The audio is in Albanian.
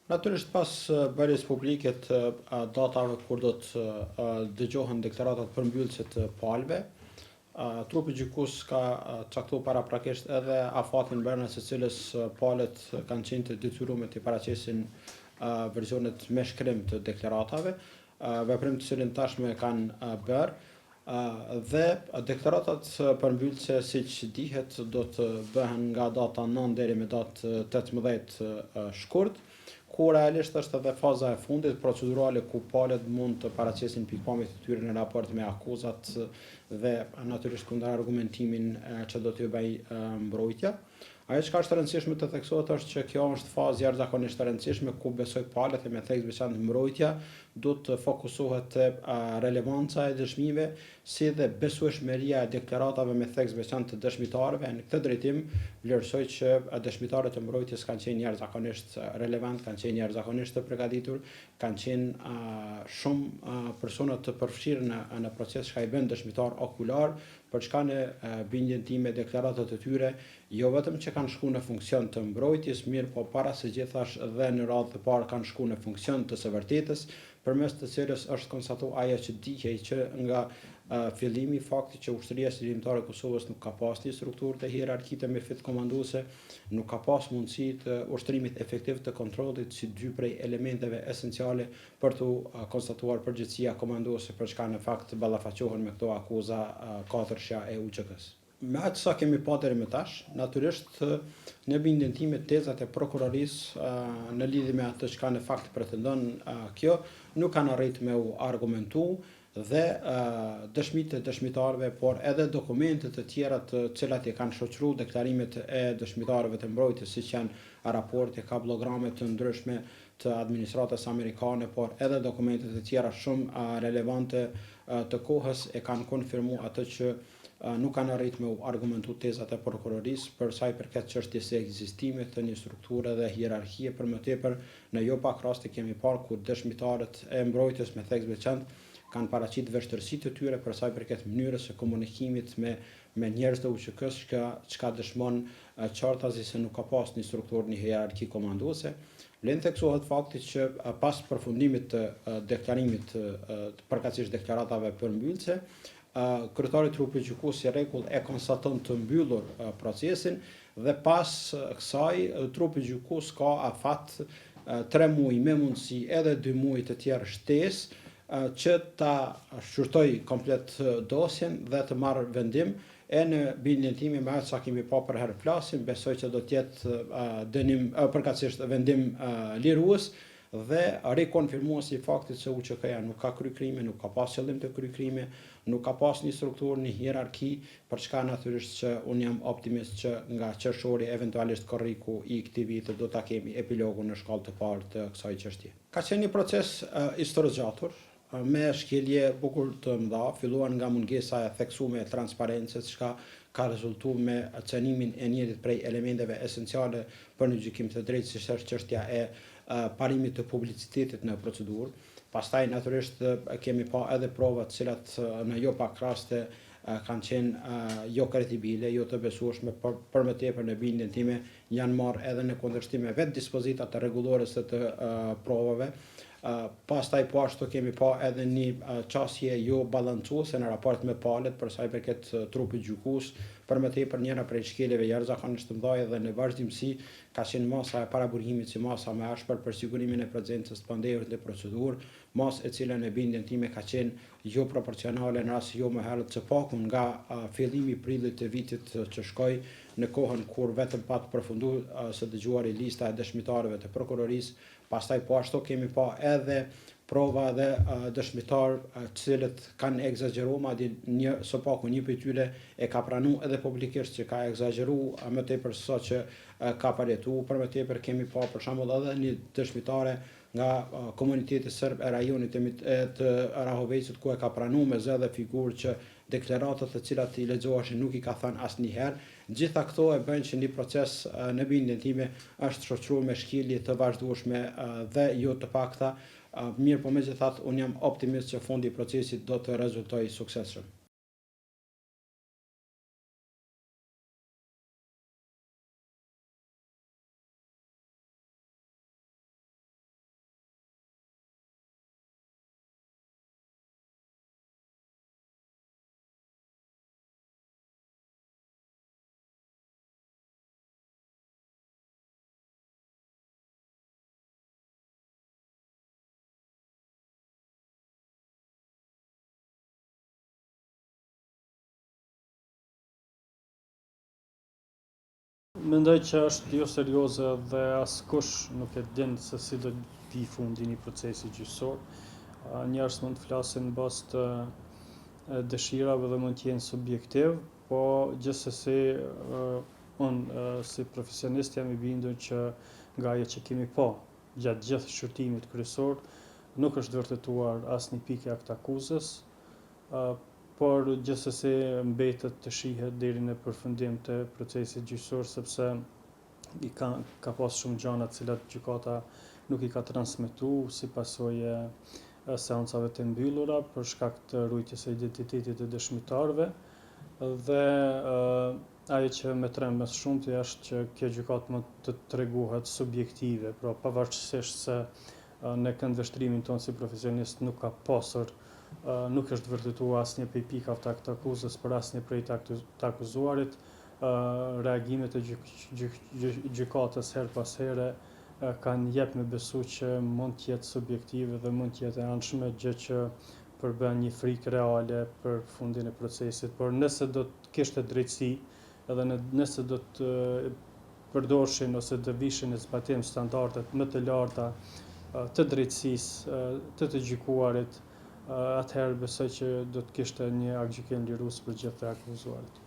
Natyrisht pas bërjes publike të datave kur do të dëgjohen deklaratat përmbyllëse të palëve, trupi gjykus ka caktuar paraprakisht edhe afatin brenda së cilës palët kanë qenë të detyruar të paraqesin versionet me shkrim të deklaratave, veprim të cilin tashmë kanë bërë dhe deklaratat përmbyllëse siç dihet do të bëhen nga data 9 deri me datë 18 shkurt, ku realisht është edhe faza e fundit procedurale ku palët mund të paraqesin pikpamjet e tyre në raport me akuzat dhe natyrisht kundër argumentimin që do t'ju bëj mbrojtja. Ajo çka është e rëndësishme të theksohet është që kjo është fazë jashtëzakonisht e rëndësishme ku besoj palët e me theks veçantë mbrojtja do të fokusohet te relevanca e dëshmive si dhe besueshmëria e deklaratave me theks veçantë të dëshmitarëve. Në këtë drejtim vlerësoj që dëshmitarët e mbrojtjes kanë qenë jashtëzakonisht relevant, kanë qenë jashtëzakonisht të përgatitur, kanë qenë shumë persona të përfshirë në proces që i bën dëshmitar okular, për çka në bindjen time deklaratat e tyre jo vetëm që kanë shkuar në funksion të mbrojtjes, mirë po para së gjithash dhe në radhë të parë kanë shkuar në funksion të së vërtetës, përmes të cilës është konstatuar ajo që dihej që nga fillimi fakti që ushtria qëndrimtare e Kosovës nuk ka pas një strukturë të hierarkitë me fyt komanduese, nuk ka pas mundësi të ushtrimit efektiv të kontrollit si dy prej elementeve esenciale për të konstatuar përgjegjësia komanduese për çka në fakt ballafaqohen me këto akuza katërsha e UÇK-s. Me atë sa kemi pa deri më tash, natyrisht në bindjen time tezat e prokurorisë në lidhje me atë çka në fakt pretendon kjo nuk kanë arritur me u argumentu dhe dëshmitë e dëshmitarëve, por edhe dokumentet e tjera të cilat i kanë shoqëruar deklarimet e dëshmitarëve të mbrojtjes, siç janë raporte, kablograme të ndryshme të administratës amerikane, por edhe dokumentet e tjera shumë relevante të kohës e kanë konfirmuar atë që nuk kanë arritur me u argumentu tezat e prokurorisë për sa i përket çështjes së ekzistimit të një strukture dhe hierarkie, për më tepër në jo pak raste kemi parë kur dëshmitarët e mbrojtjes me theks veçantë kanë paraqitur vështirësitë e tyre për sa i përket mënyrës së komunikimit me njerëz të UÇK-s, çka dëshmon qartazi se nuk ka pas një strukturë, një hierarki komanduese. Vlen theksohet fakti që pas përfundimit të deklarimit përkatësisht deklaratave përmbyllëse, kryetari i trupit gjykues si rregull e konstaton të mbyllur procesin dhe pas kësaj trupi gjykues ka afat 3 muaj me mundësi edhe 2 muaj të tjerë shtesë që ta shqyrtoj komplet dosjen dhe të marrë vendim e në bindjen time me atë sa kemi pa për herë flasim, besoj që do të jetë dënim përkatësisht vendim lirues dhe rikonfirmuesi i faktit se UÇK-ja nuk ka kryer krime, nuk ka pas qëllim të kryej krime, nuk ka pas një strukturë, një hierarki, për çka natyrisht që unë jam optimist që nga qershori eventualisht korriku i këtij viti do ta kemi epilogun në shkallë të parë të kësaj çështje. Ka qenë një proces historizgjatur, me shkelje bukur të mëdha, filluar nga mungesa e theksuar e transparencës, çka ka rezultuar me cënimin e njërit prej elementeve esenciale për një gjykim të drejtë, si është çështja e parimit të publicitetit në procedurë. Pastaj natyrisht kemi pa edhe prova të cilat në jo pak raste kanë qenë jo kredibile, jo të besueshme, për më tepër në bindjen time janë marrë edhe në kundërshtim me vetë dispozitat të rregullores të provave. Pastaj po ashtu kemi pa edhe një qasje jo balancuese në raport me palët për sa i përket trupit gjykues, për më tepër njëra prej shkeljeve jashtëzakonisht të mëdha dhe në vazhdimsi ka qenë masa e paraburimit si masa më ashpër për sigurimin e prezencës të pandehurit në procedurë, masë e cila në bindjen time ka qenë jo proporcionale në rast jo më herët së pakun nga fillimi i prillit të vitit që shkoi në kohën kur vetëm pa të përfunduar së dëgjuari lista e dëshmitarëve të prokurorisë, pastaj po ashtu kemi pa edhe prova dhe dëshmitar të cilët kanë egzageruar, madje së paku një prej tyre e ka pranuar edhe publikisht që ka egzageruar më tepër se sa që ka përjetuar. Për më tepër kemi pa për shembull edhe një dëshmitare nga komuniteti serb e rajonit të Rahovecit ku e ka pranuar me zë dhe figurë që deklaratat të cilat i lexoheshin nuk i ka thënë asnjëherë. Gjitha këto e bëjnë që një proces në bindjen time është shoqëruar me shkelje të vazhdueshme dhe jo të pakta. Mirë po megjithatë unë jam optimist që fundi i procesit do të rezultojë suksesshëm. Mendoj që është jo serioze dhe askush nuk e din se si do vi fundi një procesi gjyqësor. Njerëz mund të flasin në bazë të dëshirave dhe mund të jenë subjektiv, po gjithsesi unë si profesionist jam i bindur që nga ajo që kemi pa gjatë gjithë shërtimit kryesor nuk është vërtetuar asnjë pikë akt akuzës, por gjithsesi mbetet të shihet deri në përfundim të procesit gjyqësor, sepse ka pas shumë gjëra të cilat gjykata nuk i ka transmetuar si pasojë seancave të mbyllura për shkak të ruajtjes së identitetit të dëshmitarëve, dhe ajo që më tremb më shumë është që kjo gjykatë mund të treguhet subjektive, pra pavarësisht se në këndvështrimin tonë si profesionist nuk ka pasur, nuk është vërtetuar asnjë prej pikave të akt akuzës për asnjë prej të akuzuarit, reagimet e gjykatës her pas here kanë jep me besu që mund të jetë subjektive dhe mund të jetë e anshme, gjë që përbën një frikë reale për fundin e procesit. Por nëse do të kishte drejtësi edhe nëse do të përdorshin ose të vishin në zbatim standardet më të larta të drejtësisë të gjykuarit, atëherë besoj që do të kishte një aktgjykim lirues për gjithë të akuzuarit.